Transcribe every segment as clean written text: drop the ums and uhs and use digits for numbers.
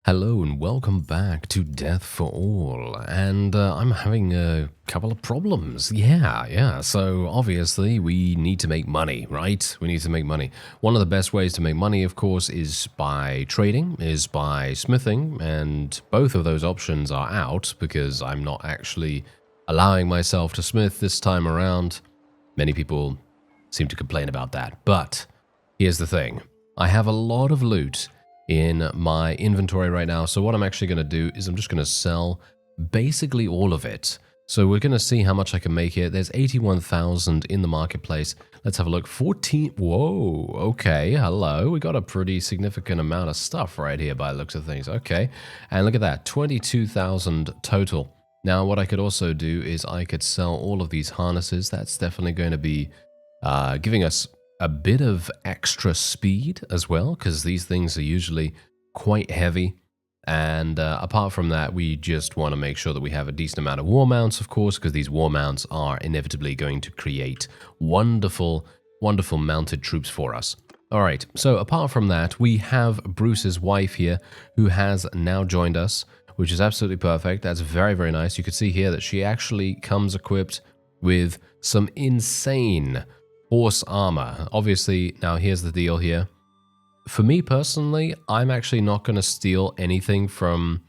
Hello and welcome back to Death for All, and I'm having a couple of problems. Yeah, so obviously we need to make money, right? We need to make money. One of the best ways to make money, of course, is by trading, is by smithing, and both of those options are out because I'm not actually allowing myself to smith this time around. Many people seem to complain about that, but here's the thing. I have a lot of loot in my inventory right now. So what I'm actually going to do is I'm just going to sell basically all of it. So we're going to see how much I can make here. There's 81,000 in the marketplace. Let's have a look. 14. Whoa. Okay. Hello. We got a pretty significant amount of stuff right here by the looks of things. Okay. And look at that. 22,000 total. Now what I could also do is I could sell all of these harnesses. That's definitely going to be giving us a bit of extra speed as well, because these things are usually quite heavy. And apart from that, we just want to make sure that we have a decent amount of war mounts, of course, because these war mounts are inevitably going to create wonderful mounted troops for us. All right, so apart from that, we have Bruce's wife here, who has now joined us, which is absolutely perfect. That's very, very nice. You can see here that she actually comes equipped with some insane horse armor. Obviously, now here's the deal here. For me personally, I'm actually not going to steal anything from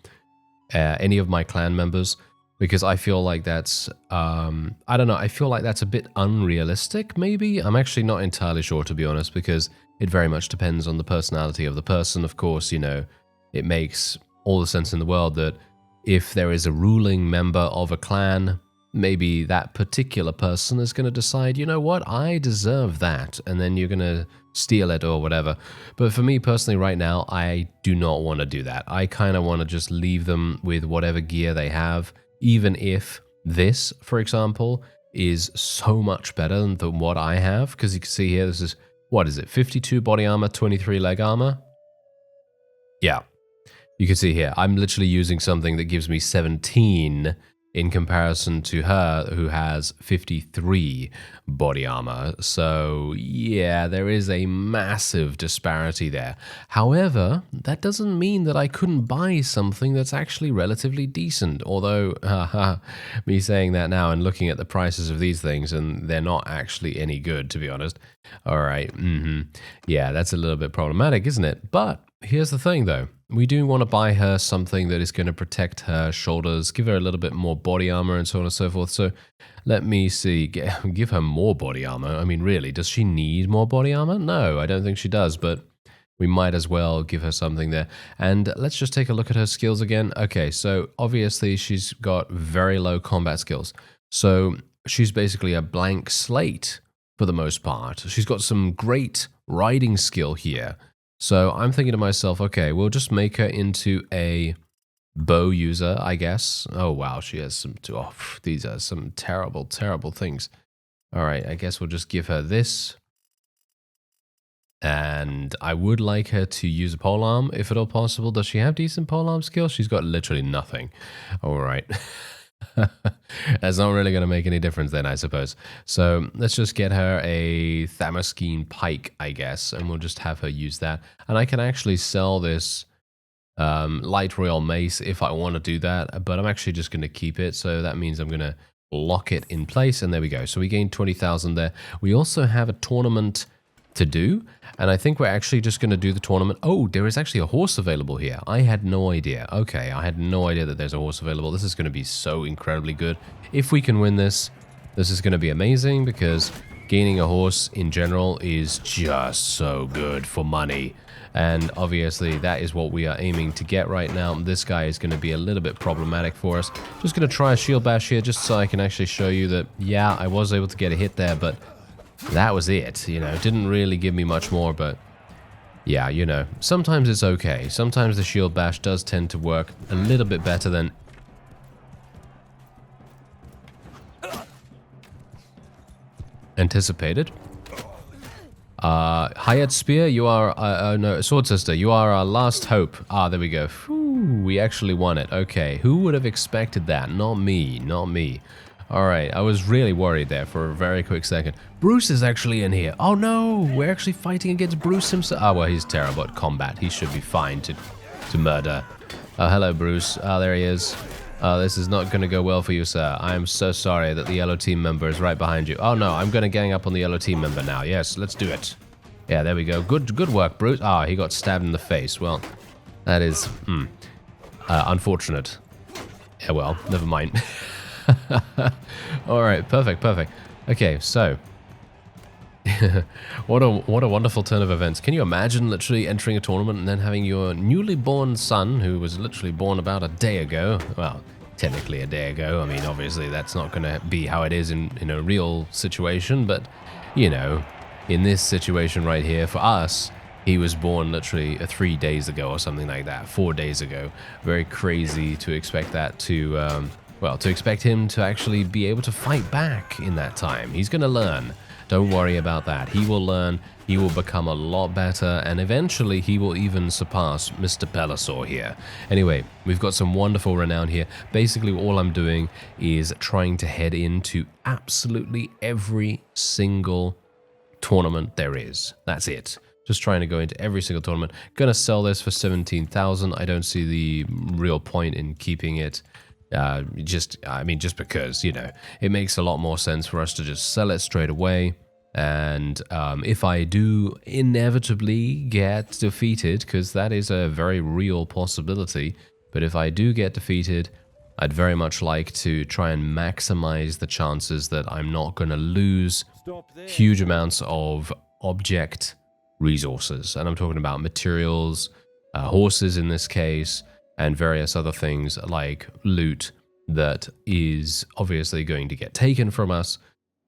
any of my clan members because I feel like that's, I don't know, I feel like that's a bit unrealistic maybe. I'm actually not entirely sure, to be honest, because it very much depends on the personality of the person. Of course, you know, it makes all the sense in the world that if there is a ruling member of a clan, maybe that particular person is going to decide, you know what, I deserve that, and then you're going to steal it or whatever. But for me personally right now, I do not want to do that. I kind of want to just leave them with whatever gear they have, even if this, for example, is so much better than what I have, because you can see here, this is, what is it, 52 body armor, 23 leg armor? Yeah, you can see here, I'm literally using something that gives me 17 in comparison to her, who has 53 body armor. So yeah, there is a massive disparity there. However, that doesn't mean that I couldn't buy something that's actually relatively decent. Although, me saying that now and looking at the prices of these things, and they're not actually any good, to be honest. All right, yeah, that's a little bit problematic, isn't it? But here's the thing, though. We do want to buy her something that is going to protect her shoulders, give her a little bit more body armor and so on and so forth. So let me see, give her more body armor. I mean, really, does she need more body armor? No, I don't think she does, but we might as well give her something there. And let's just take a look at her skills again. Okay, so obviously she's got very low combat skills. So she's basically a blank slate for the most part. She's got some great riding skill here. So I'm thinking to myself, okay, we'll just make her into a bow user, I guess. Oh, wow, she has some, oh, these are some terrible, terrible things. All right, I guess we'll just give her this. And I would like her to use a polearm, if at all possible. Does she have decent polearm skills? She's got literally nothing. All right. That's not really going to make any difference then, I suppose. So let's just get her a Thammaskeen pike, I guess, and we'll just have her use that. And I can actually sell this light royal mace if I want to do that, but I'm actually just going to keep it. So that means I'm going to lock it in place, and there we go. So we gained 20,000 there. We also have a tournament to do, and I think we're actually just going to do the tournament. Oh, there is actually a horse available here. I had no idea. Okay, I had no idea that there's a horse available. This is going to be so incredibly good. If we can win this, this is going to be amazing, because gaining a horse in general is just so good for money. And obviously that is what we are aiming to get right now. This guy is going to be a little bit problematic for us. Just going to try a shield bash here just so I can actually show you that, yeah, I was able to get a hit there, but that was it, you know. It didn't really give me much more, but yeah, you know, sometimes it's okay. Sometimes the shield bash does tend to work a little bit better than anticipated. Hired Spear, you are, no, Sword Sister, you are our last hope. Ah, there we go. Whew, we actually won it. Okay, who would have expected that? Not me, not me. Alright, I was really worried there for a very quick second. Bruce is actually in here. Oh no, we're actually fighting against Bruce himself. Oh, well, he's terrible at combat. He should be fine to murder Oh, hello, Bruce. Oh, there he is. Oh, this is not going to go well for you, sir. I am so sorry that the yellow team member is right behind you. Oh, no, I'm going to gang up on the yellow team member now. Yes, let's do it. Yeah, there we go. Good work, Bruce. Ah, he got stabbed in the face. Well, that is unfortunate. Yeah, well, never mind. All right, perfect. Okay, so what a wonderful turn of events. Can you imagine literally entering a tournament and then having your newly born son, who was literally born about a day ago, well, technically a day ago. I mean, obviously that's not going to be how it is in a real situation, but you know, in this situation right here for us, he was born literally 3 days ago or something like that, 4 days ago. Very crazy to expect that to, well, to expect him to actually be able to fight back in that time. He's going to learn. Don't worry about that. He will learn, he will become a lot better, and eventually he will even surpass Mr. Pelisor here. Anyway, we've got some wonderful renown here. Basically, all I'm doing is trying to head into absolutely every single tournament there is. That's it. Just trying to go into every single tournament. Gonna sell this for 17,000. I don't see the real point in keeping it. Just because, you know, it makes a lot more sense for us to just sell it straight away. And if I do inevitably get defeated, because that is a very real possibility, but if I do get defeated, I'd very much like to try and maximize the chances that I'm not going to lose huge amounts of object resources. And I'm talking about materials, horses in this case, and various other things like loot that is obviously going to get taken from us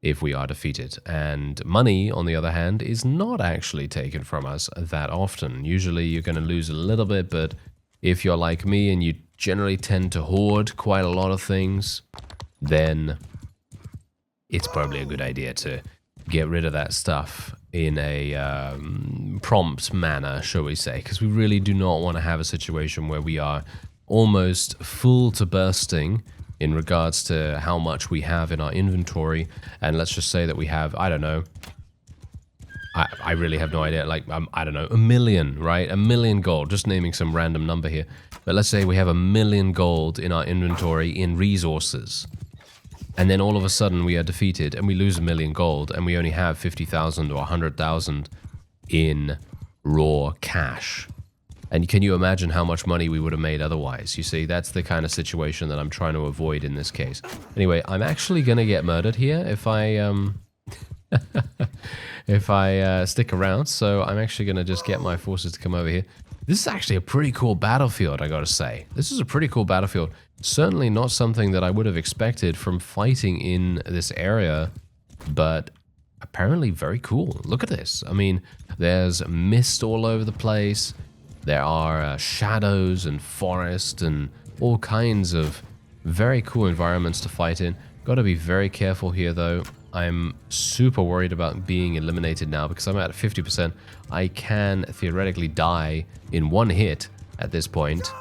if we are defeated. And money, on the other hand, is not actually taken from us that often. Usually you're going to lose a little bit, but if you're like me and you generally tend to hoard quite a lot of things, then it's probably a good idea to get rid of that stuff in a prompt manner, shall we say, because we really do not want to have a situation where we are almost full to bursting in regards to how much we have in our inventory. And let's just say that we have, I don't know, I really have no idea, like, I don't know, 1 million, right? 1 million gold, just naming some random number here. But let's say we have 1 million gold in our inventory in resources. And then all of a sudden we are defeated and we lose 1 million gold and we only have 50,000 or 100,000 in raw cash. And can you imagine how much money we would have made otherwise? You see, that's the kind of situation that I'm trying to avoid in this case. Anyway, I'm actually going to get murdered here if I if I stick around. So I'm actually going to just get my forces to come over here. This is actually a pretty cool battlefield, I gotta say. This is a pretty cool battlefield. Certainly not something that I would have expected from fighting in this area, but apparently very cool. Look at this. I mean, there's mist all over the place. There are shadows and forest and all kinds of very cool environments to fight in. Gotta be very careful here, though. I'm super worried about being eliminated now because I'm at 50%. I can theoretically die in one hit at this point.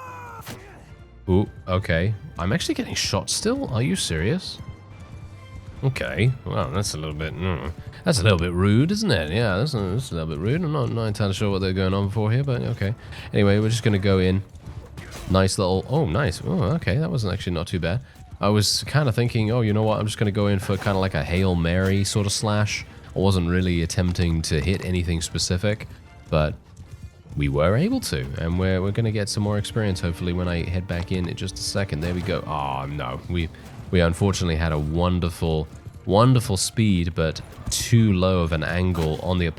Ooh, okay. I'm actually getting shot still? Are you serious? Okay, well, that's a little bit... that's a little bit rude, isn't it? Yeah, that's a little bit rude. I'm not entirely sure what they're going on for here, but okay. Anyway, we're just going to go in. Nice little... Oh, nice. Oh, okay, that wasn't actually not too bad. I was kind of thinking, oh, you know what? I'm just going to go in for kind of like a Hail Mary sort of slash. I wasn't really attempting to hit anything specific, but we were able to. And we're going to get some more experience, hopefully, when I head back in just a second. There we go. Oh, no. We unfortunately had a wonderful, wonderful speed, but too low of an angle on the...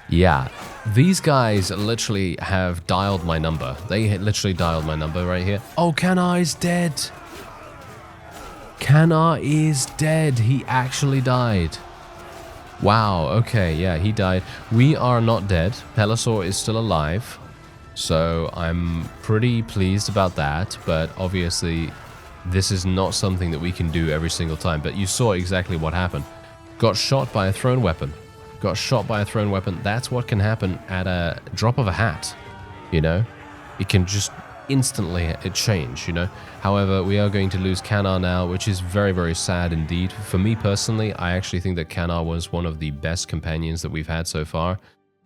Yeah. These guys literally have dialed my number. They literally dialed my number right here. Oh, Canar is dead. Canar is dead. He actually died. Wow, okay, yeah, he died. We are not dead. Pelisor is still alive. So I'm pretty pleased about that. But obviously, this is not something that we can do every single time. But you saw exactly what happened. Got shot by a thrown weapon. Got shot by a thrown weapon. That's what can happen at a drop of a hat, you know? It can just instantly change, you know? However, we are going to lose Canar now, which is very, very sad indeed. For me personally, I actually think that Canar was one of the best companions that we've had so far.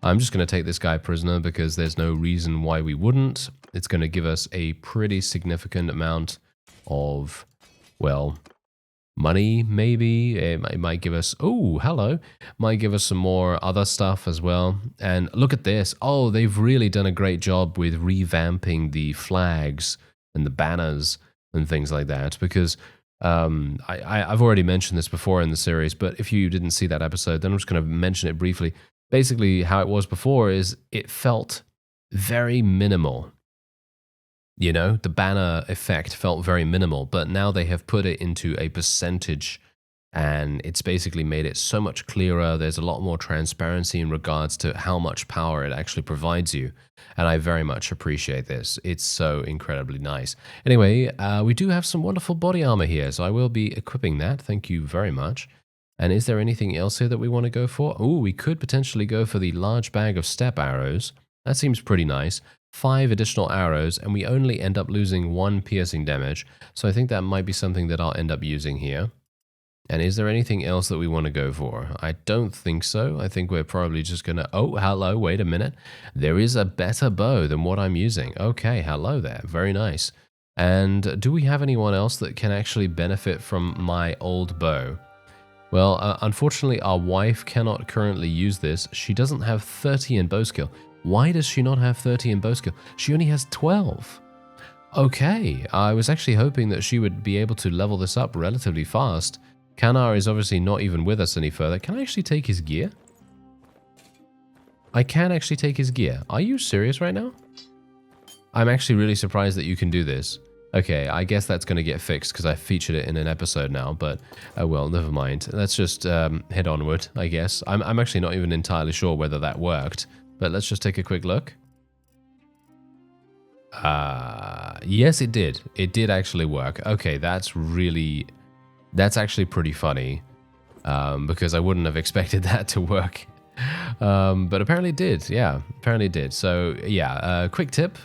I'm just going to take this guy prisoner because there's no reason why we wouldn't. It's going to give us a pretty significant amount of, well, money, maybe. It might give us, oh, hello. Might give us some more other stuff as well. And look at this. Oh, they've really done a great job with revamping the flags and the banners and things like that. Because I've already mentioned this before in the series, but if you didn't see that episode, then I'm just going to mention it briefly. Basically, how it was before is it felt very minimal. You know, the banner effect felt very minimal, but now they have put it into a percentage and it's basically made it so much clearer. There's a lot more transparency in regards to how much power it actually provides you. And I very much appreciate this. It's so incredibly nice. Anyway, we do have some wonderful body armor here, so I will be equipping that. Thank you very much. And is there anything else here that we want to go for? Oh, we could potentially go for the large bag of step arrows. That seems pretty nice. 5 additional arrows, and we only end up losing 1 piercing damage. So I think that might be something that I'll end up using here. And is there anything else that we want to go for? I don't think so. I think we're probably just going to... Oh, hello, wait a minute. There is a better bow than what I'm using. Okay, hello there. Very nice. And do we have anyone else that can actually benefit from my old bow? Well, unfortunately, our wife cannot currently use this. She doesn't have 30 in bow skill. Why does she not have 30 in bow skill? She only has 12. Okay, I was actually hoping that she would be able to level this up relatively fast. Kanar is obviously not even with us any further. Can I actually take his gear? I can actually take his gear. Are you serious right now? I'm actually really surprised that you can do this. Okay, I guess that's going to get fixed because I featured it in an episode now, but oh well, never mind. Let's just head onward, I guess. I'm actually not even entirely sure whether that worked, but let's just take a quick look. Yes, it did. It did actually work. Okay, that's actually pretty funny because I wouldn't have expected that to work. But apparently it did. Yeah, apparently it did. So yeah, quick tip.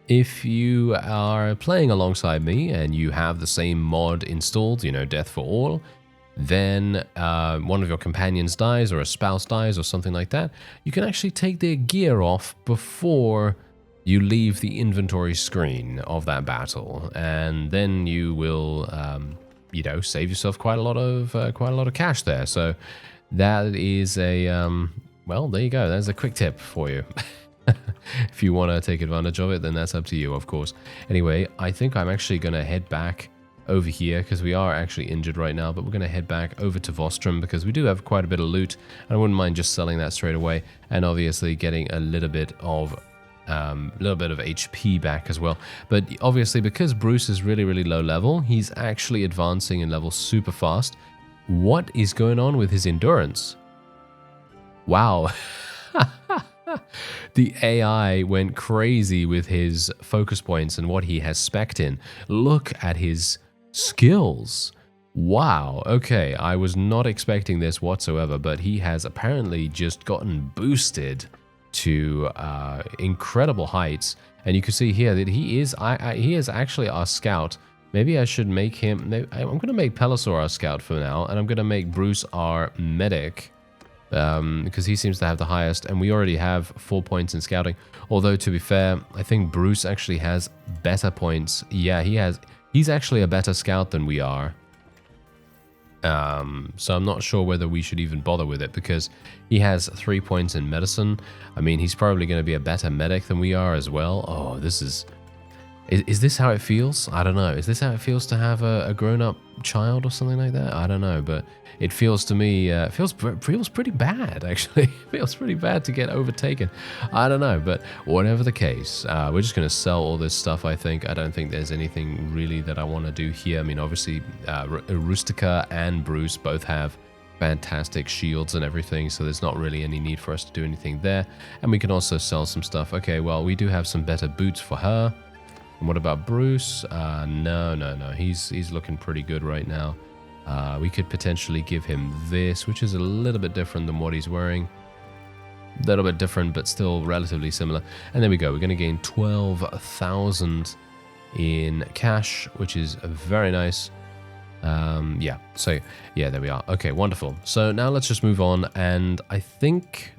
If you are playing alongside me and you have the same mod installed, you know, Death for All, then one of your companions dies or a spouse dies or something like that, you can actually take their gear off before you leave the inventory screen of that battle, and then you will, you know, save yourself quite a lot of cash there. So that is a well, there you go. That's a quick tip for you. If you want to take advantage of it, then that's up to you, of course. Anyway, I think I'm actually going to head back over here because we are actually injured right now, but we're going to head back over to Vostrum because we do have quite a bit of loot, and I wouldn't mind just selling that straight away and obviously getting a little bit of HP back as well. But obviously, because Bruce is really, really low level, he's actually advancing in level super fast. What is going on with his endurance? Wow. The AI went crazy with his focus points and what he has spec'd in. Look at his skills. Wow. Okay, I was not expecting this whatsoever, but he has apparently just gotten boosted to incredible heights. And you can see here that he is actually our scout. Maybe I should make him... I'm going to make Pelisor our scout for now, and I'm going to make Bruce our medic. Because he seems to have the highest, and we already have 4 points in scouting. Although, to be fair, I think Bruce actually has better points. Yeah, he's actually a better scout than we are. So I'm not sure whether we should even bother with it, because he has 3 points in medicine. I mean, he's probably going to be a better medic than we are as well. Oh, this is... Is this how it feels? I don't know. Is this how it feels to have a grown-up child or something like that? I don't know, but it feels to me, feels pretty bad, actually. It feels pretty bad to get overtaken. I don't know, but whatever the case, we're just going to sell all this stuff, I think. I don't think there's anything really that I want to do here. I mean, obviously, Rustica and Bruce both have fantastic shields and everything, so there's not really any need for us to do anything there. And we can also sell some stuff. Okay, well, we do have some better boots for her. And what about Bruce? No. He's looking pretty good right now. We could potentially give him this, which is a little bit different than what he's wearing. A little bit different, but still relatively similar. And there we go. We're going to gain 12,000 in cash, which is very nice. Yeah, so yeah, there we are. Okay, wonderful. So now let's just move on. And I think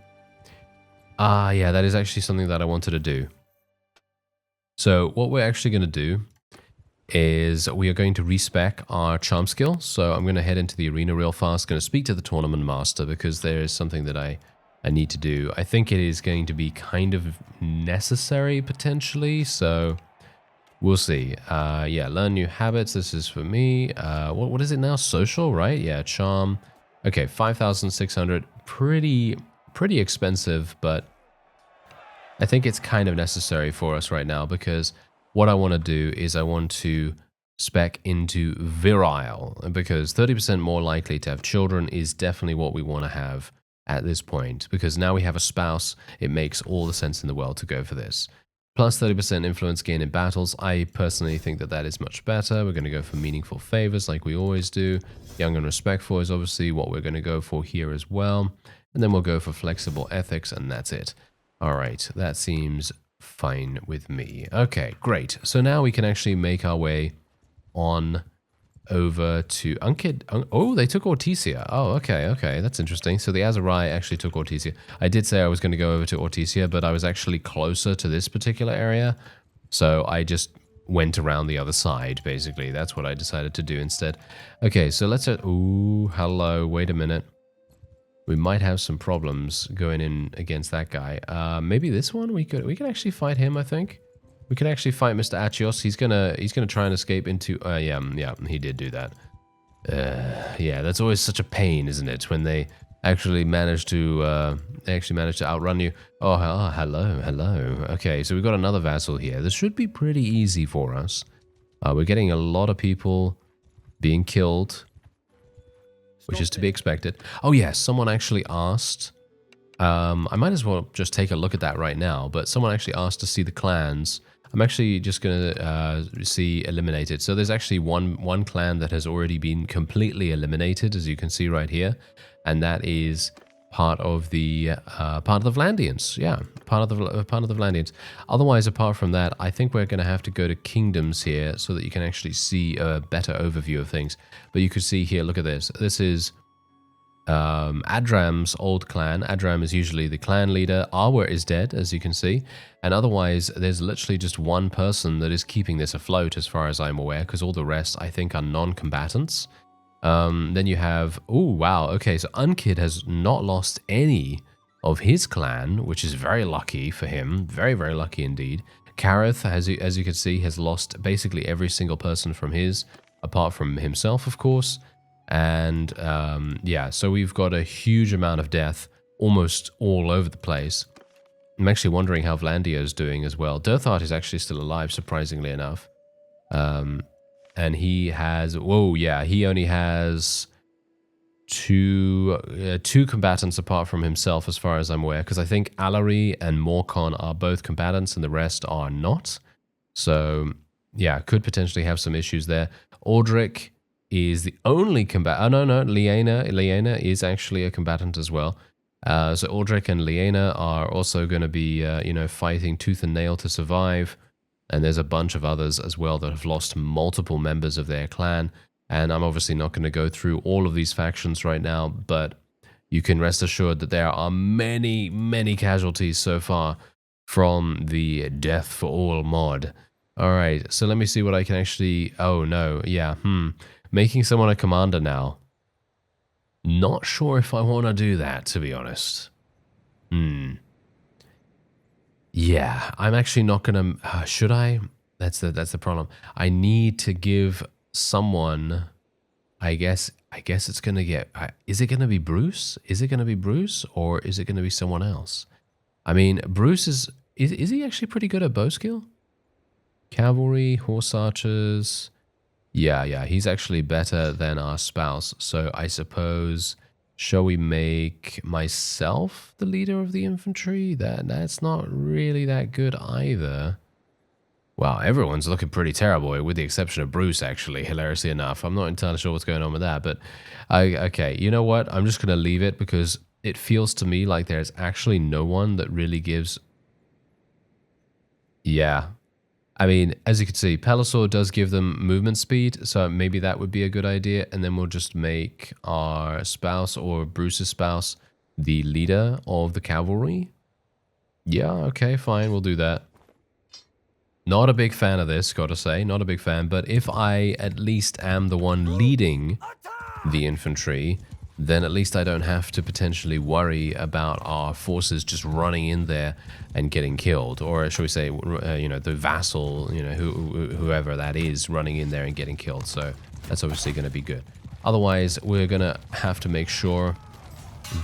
Ah, yeah, that is actually something that I wanted to do. So what we're actually going to do is we are going to respec our charm skill. So I'm going to head into the arena real fast, going to speak to the tournament master because there is something that I need to do. I think it is going to be kind of necessary potentially, so we'll see. Yeah, learn new habits. This is for me. What is it now? Social, right? Yeah, charm. Okay, 5,600. Pretty expensive, but I think it's kind of necessary for us right now because what I want to do is I want to spec into virile because 30% more likely to have children is definitely what we want to have at this point because now we have a spouse. It makes all the sense in the world to go for this. Plus 30% influence gain in battles. I personally think that that is much better. We're going to go for meaningful favors like we always do. Young and respectful is obviously what we're going to go for here as well. And then we'll go for flexible ethics and that's it. All right, that seems fine with me. Okay, great. So now we can actually make our way on over to Unkid. Oh, they took Ortisia. Oh, okay, that's interesting. So the Azurai actually took Ortisia. I did say I was going to go over to Ortisia, but I was actually closer to this particular area. So I just went around the other side, basically. That's what I decided to do instead. Okay, so let's... Ooh, hello, wait a minute. We might have some problems going in against that guy. Maybe this one we could actually fight him. I think we could actually fight Mr. Achios. He's gonna try and escape into. Yeah, he did do that. Yeah, that's always such a pain, isn't it? When they actually manage to outrun you. Oh, hello. Okay, so we've got another vassal here. This should be pretty easy for us. We're getting a lot of people being killed, which is to be expected. Oh yes, someone actually asked. I might as well just take a look at that right now, but someone actually asked to see the clans. I'm actually just going to see eliminated. So there's actually one clan that has already been completely eliminated, as you can see right here, and that is part of the Vlandians. Yeah, part of the Vlandians. Otherwise, apart from that, I think we're going to have to go to kingdoms here so that you can actually see a better overview of things. But you could see here, look at this. This is Adram's old clan. Adram is usually the clan leader. Arwa is dead, as you can see. And otherwise, there's literally just one person that is keeping this afloat, as far as I'm aware, because all the rest, I think, are non-combatants. Then you have... Oh, wow. Okay, so Unkid has not lost any of his clan, which is very lucky for him. Very, very lucky indeed. Kareth, as you can see, has lost basically every single person from his, apart from himself, of course. And yeah, so we've got a huge amount of death almost all over the place. I'm actually wondering how Vlandio's doing as well. Dirthart is actually still alive, surprisingly enough. And he has... Whoa, yeah, he only has two combatants apart from himself, as far as I'm aware, because I think Alary and Morcon are both combatants and the rest are not. So, yeah, could potentially have some issues there. Aldrich is the only combatant. Oh, no, Liena is actually a combatant as well. So Aldrich and Liena are also going to be, fighting tooth and nail to survive. And there's a bunch of others as well that have lost multiple members of their clan. And I'm obviously not going to go through all of these factions right now, but you can rest assured that there are many, many casualties so far from the Death for All mod. All right, so let me see what I can actually... Oh, no, yeah, Making someone a commander now. Not sure if I want to do that, to be honest. Yeah, I'm actually not going to... should I? That's the problem. I need to give someone... I guess it's going to get... is it going to be Bruce? Is it going to be Bruce? Or is it going to be someone else? I mean, Bruce is he actually pretty good at bow skill? Cavalry, horse archers... Yeah, he's actually better than our spouse. So I suppose, shall we make myself the leader of the infantry? That's not really that good either. Wow, everyone's looking pretty terrible, with the exception of Bruce, actually, hilariously enough. I'm not entirely sure what's going on with that, but okay, you know what? I'm just going to leave it because it feels to me like there's actually no one that really gives... Yeah. I mean, as you can see, Pelisor does give them movement speed, so maybe that would be a good idea. And then we'll just make our spouse or Bruce's spouse the leader of the cavalry. Yeah, okay, fine, we'll do that. Not a big fan of this, gotta say, not a big fan, but if I at least am the one leading the infantry, then at least I don't have to potentially worry about our forces just running in there and getting killed, or shall we say, you know, the vassal, you know, whoever that is running in there and getting killed. So that's obviously going to be good. Otherwise, we're going to have to make sure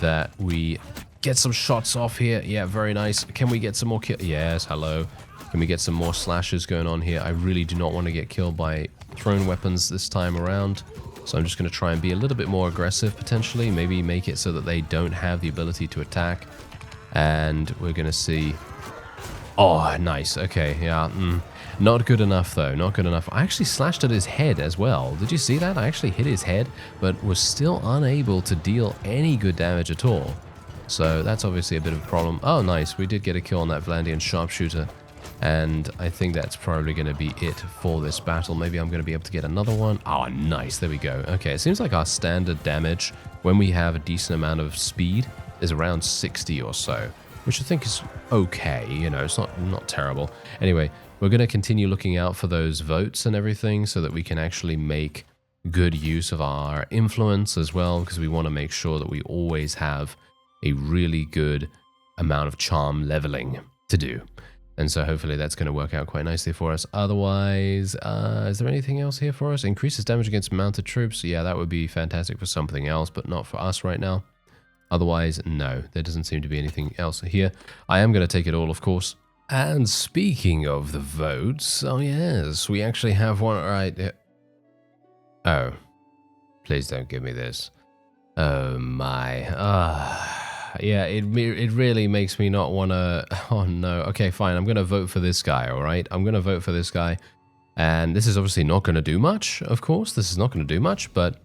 that we get some shots off here. Yeah, very nice. Can we get some more kills? Yes, hello. Can we get some more slashes going on here? I really do not want to get killed by thrown weapons this time around. So I'm just going to try and be a little bit more aggressive, potentially. Maybe make it so that they don't have the ability to attack. And we're going to see... Oh, nice. Okay, yeah. Not good enough, though. Not good enough. I actually slashed at his head as well. Did you see that? I actually hit his head, but was still unable to deal any good damage at all. So that's obviously a bit of a problem. Oh, nice. We did get a kill on that Vlandian sharpshooter. And I think that's probably going to be it for this battle. Maybe I'm going to be able to get another one. Oh, nice. There we go. Okay, it seems like our standard damage when we have a decent amount of speed is around 60 or so, which I think is okay. You know, it's not terrible. Anyway, we're going to continue looking out for those votes and everything so that we can actually make good use of our influence as well, because we want to make sure that we always have a really good amount of charm leveling to do. And so hopefully that's going to work out quite nicely for us. Otherwise, is there anything else here for us? Increases damage against mounted troops. Yeah, that would be fantastic for something else, but not for us right now. Otherwise, no, there doesn't seem to be anything else here. I am going to take it all, of course. And speaking of the votes, oh yes, we actually have one right here. Oh, please don't give me this. Oh my, yeah, it really makes me not want to... Oh, no. Okay, fine. I'm going to vote for this guy, all right? I'm going to vote for this guy. And this is obviously not going to do much, of course. This is not going to do much, but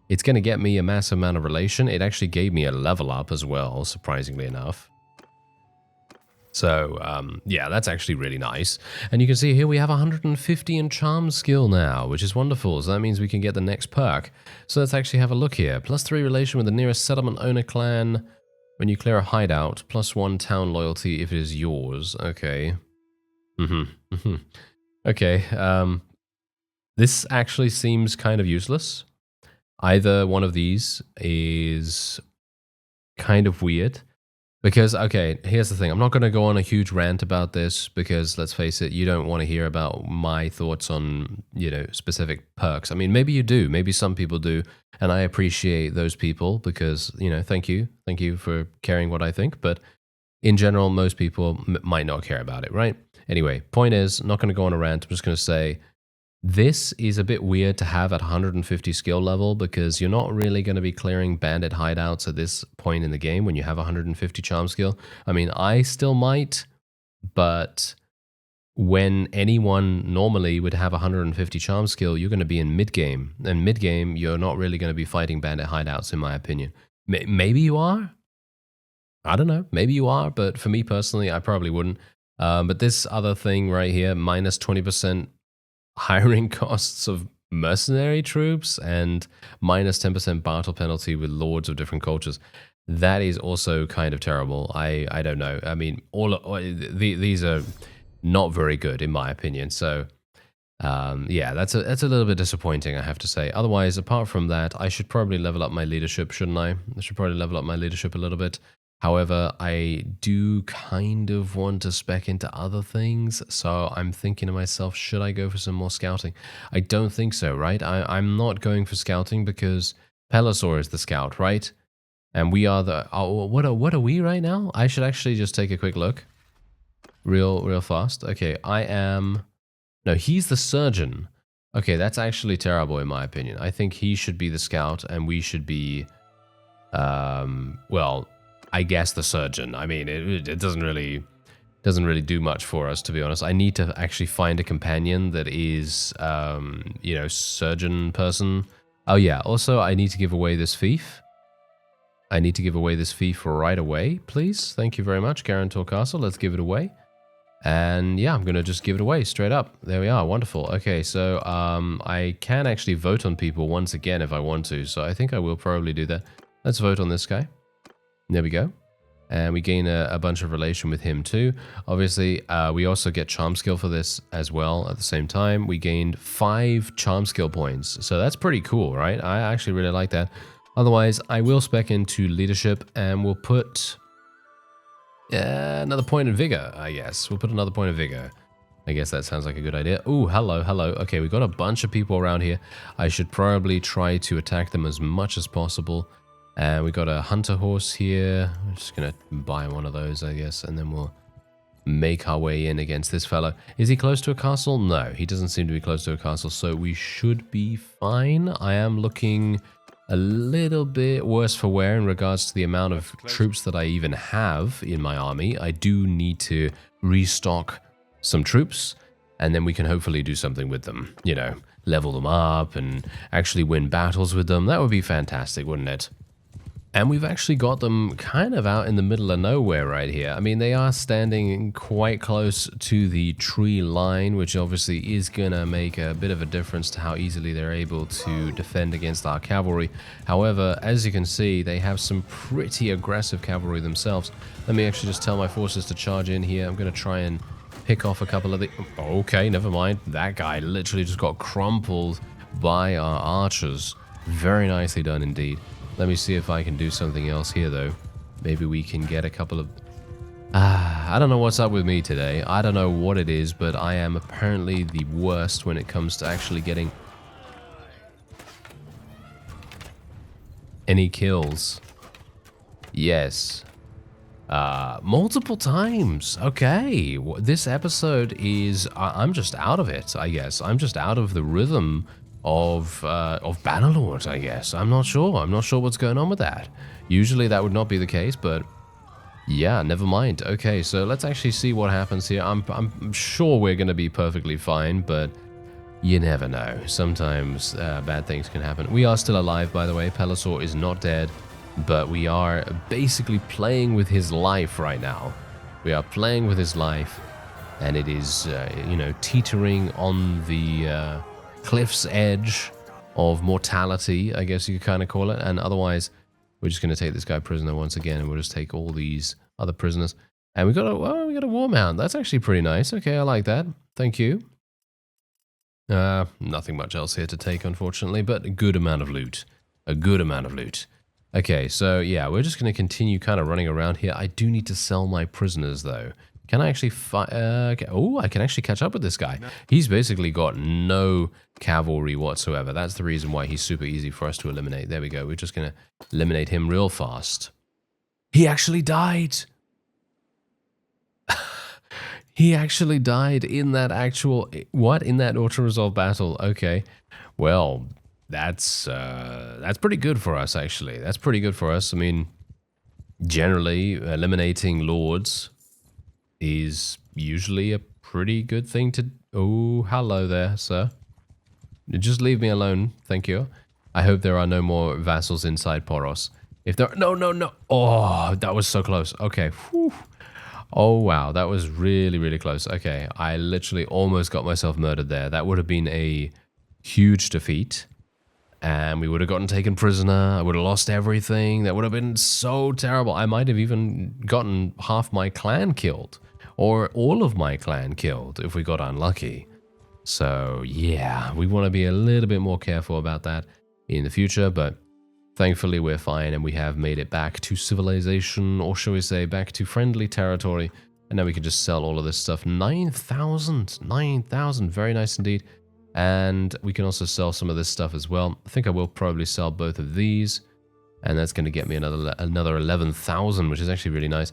it's going to get me a massive amount of relation. It actually gave me a level up as well, surprisingly enough. So, yeah, that's actually really nice. And you can see here we have 150 in charm skill now, which is wonderful. So that means we can get the next perk. So let's actually have a look here. +3 relation with the nearest settlement owner clan. When you clear a hideout, +1 town loyalty if it is yours. Okay. Okay. This actually seems kind of useless. Either one of these is kind of weird. Because, okay, here's the thing. I'm not going to go on a huge rant about this because, let's face it, you don't want to hear about my thoughts on, you know, specific perks. I mean, maybe you do. Maybe some people do. And I appreciate those people because, you know, thank you. Thank you for caring what I think. But in general, most people might not care about it, right? Anyway, point is, not going to go on a rant. I'm just going to say, this is a bit weird to have at 150 skill level because you're not really going to be clearing bandit hideouts at this point in the game when you have 150 charm skill. I mean, I still might, but when anyone normally would have 150 charm skill, you're going to be in mid-game. And mid-game, you're not really going to be fighting bandit hideouts, in my opinion. Maybe you are? I don't know. Maybe you are, but for me personally, I probably wouldn't. But this other thing right here, minus 20% hiring costs of mercenary troops and minus 10% battle penalty with lords of different cultures. That is also kind of terrible. I don't know. I mean, these are not very good in my opinion. So yeah, that's a little bit disappointing, I have to say. Otherwise, apart from that, I should probably level up my leadership, shouldn't I? I should probably level up my leadership a little bit. However, I do kind of want to spec into other things, so I'm thinking to myself, should I go for some more scouting? I don't think so, right? I'm not going for scouting because Pelisor is the scout, right? And we are the... Oh, what are we right now? I should actually just take a quick look. Real fast. Okay, I am... No, he's the surgeon. Okay, that's actually terrible in my opinion. I think he should be the scout and we should be... well... I guess the surgeon. I mean, it doesn't really do much for us, to be honest. I need to actually find a companion that is, you know, surgeon person. Oh yeah. Also, I need to give away this fief. I need to give away this fief right away, please. Thank you very much, Guarantor Castle. Let's give it away. And yeah, I'm gonna just give it away straight up. There we are. Wonderful. Okay, so I can actually vote on people once again if I want to. So I think I will probably do that. Let's vote on this guy. There we go. and we gain a bunch of relation with him too. Obviously, we also get charm skill for this as well at the same time. We gained 5 charm skill points, so that's pretty cool, right? I actually really like that. Otherwise, I will spec into leadership, and we'll put another point in vigor, I guess. We'll put another point of vigor. I guess that sounds like a good idea. Ooh, hello, hello. Okay, we've got a bunch of people around here. I should probably try to attack them as much as possible. And we got a hunter horse here. I'm just going to buy one of those, I guess, and then we'll make our way in against this fellow. Is he close to a castle? No, he doesn't seem to be close to a castle, so we should be fine. I am looking a little bit worse for wear in regards to the amount of troops that I even have in my army. I do need to restock some troops, and then we can hopefully do something with them. You know, level them up and actually win battles with them. That would be fantastic, wouldn't it? And we've actually got them kind of out in the middle of nowhere right here. I mean, they are standing quite close to the tree line, which obviously is going to make a bit of a difference to how easily they're able to defend against our cavalry. However, as you can see, they have some pretty aggressive cavalry themselves. Let me actually just tell my forces to charge in here. I'm going to try and pick off a couple of the... Okay, never mind. That guy literally just got crumpled by our archers. Very nicely done indeed. Let me see if I can do something else here, though. Maybe we can get a couple of... I don't know what's up with me today. I don't know what it is, but I am apparently the worst when it comes to actually getting any kills. Yes. Multiple times. Okay. This episode is... I'm just out of it, I guess. I'm just out of the rhythm of Bannerlord, I guess. I'm not sure. I'm not sure what's going on with that. Usually that would not be the case, but yeah, never mind. Okay, so let's actually see what happens here. I'm sure we're going to be perfectly fine, but you never know. Sometimes bad things can happen. We are still alive, by the way. Pelisor is not dead, but we are basically playing with his life right now. We are playing with his life, and it is, you know, teetering on the... cliff's edge of mortality, I guess you could kind of call it. And otherwise, we're just going to take this guy prisoner once again, and we'll just take all these other prisoners. And we got a war mount. That's actually pretty nice. Okay, I like that. Thank you. Nothing much else here to take, unfortunately, but a good amount of loot. A good amount of loot. Okay, so yeah, we're just going to continue kind of running around here. I do need to sell my prisoners, though. Can I actually okay. Oh, I can actually catch up with this guy. He's basically got no cavalry whatsoever. That's the reason why he's super easy for us to eliminate. There we go. We're just going to eliminate him real fast. He actually died. He actually died in that actual... What? In that auto-resolve battle. Okay. Well, that's pretty good for us, actually. That's pretty good for us. I mean, generally, eliminating lords is usually a pretty good thing to... Oh, hello there, sir. Just leave me alone, thank you. I hope there are no more vassals inside Poros. If there... No, no, no. Oh, that was so close. Okay. Whew. Oh, wow. That was really, really close. Okay. I literally almost got myself murdered there. That would have been a huge defeat. And we would have gotten taken prisoner. I would have lost everything. That would have been so terrible. I might have even gotten half my clan killed. Or all of my clan killed if we got unlucky. So, yeah, we want to be a little bit more careful about that in the future, but thankfully we're fine and we have made it back to civilization, or shall we say back to friendly territory, and now we can just sell all of this stuff. 9,000, 9,000, very nice indeed. And we can also sell some of this stuff as well. I think I will probably sell both of these, and that's going to get me another 11,000, which is actually really nice.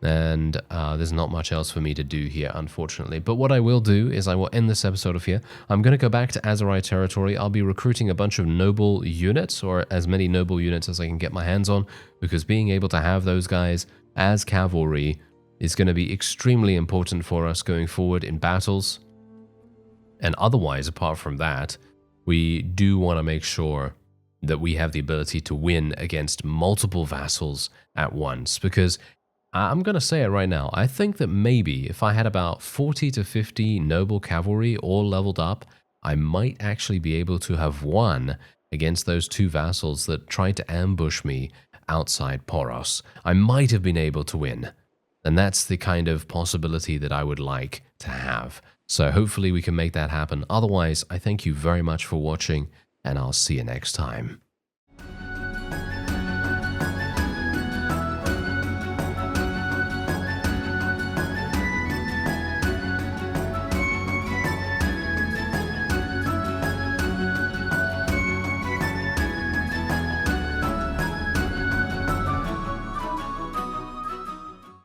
And there's not much else for me to do here, unfortunately. But what I will do is I will end this episode of here. I'm going to go back to Azerai territory. I'll be recruiting a bunch of noble units, or as many noble units as I can get my hands on, because being able to have those guys as cavalry is going to be extremely important for us going forward in battles. And otherwise, apart from that, we do want to make sure that we have the ability to win against multiple vassals at once, because I'm going to say it right now. I think that maybe if I had about 40 to 50 noble cavalry all leveled up, I might actually be able to have won against those two vassals that tried to ambush me outside Poros, I might have been able to win. And that's the kind of possibility that I would like to have. So hopefully we can make that happen. Otherwise, I thank you very much for watching, and I'll see you next time.